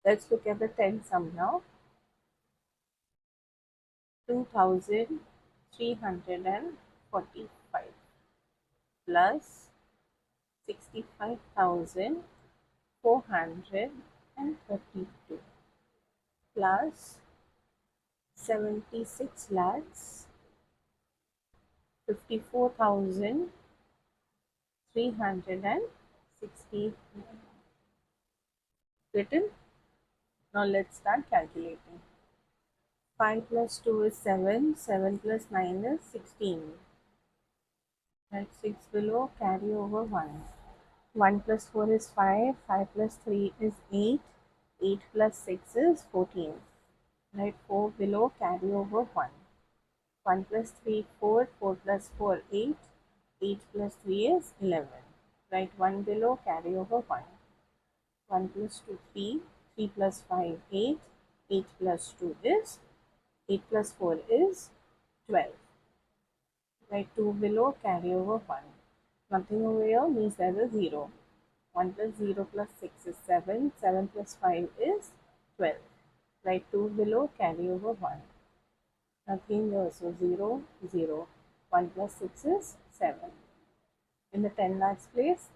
Let's look at the 10 sum now. 2,345 plus 65,432 plus 76 lakhs 54,360 written. Now let's start calculating. 5 plus 2 is 7, 7 plus 9 is 16. Right, 6 below, carry over 1. 1 plus 4 is 5, 5 plus 3 is 8, 8 plus 6 is 14. Right, 4 below, carry over 1. 1 plus 3, 4, 4 plus 4, 8, 8 plus 3 is 11. Right, 1 below, carry over 1. 1 plus 2, 3, 3 plus 5, 8, 8 plus 2 is 8 plus 4 is 12. Right, 2 below, carry over 1. Nothing over here means there is 0. 1 plus 0 plus 6 is 7. 7 plus 5 is 12. Right, 2 below, carry over 1. Nothing here, so 0, 0. 1 plus 6 is 7. In the 10 lakhs place,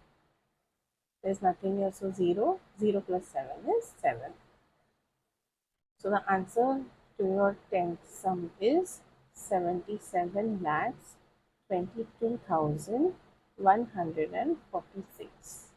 there is nothing here, so 0. 0 plus 7 is 7. So the answer to your 10th sum is 77 lakhs 22,146.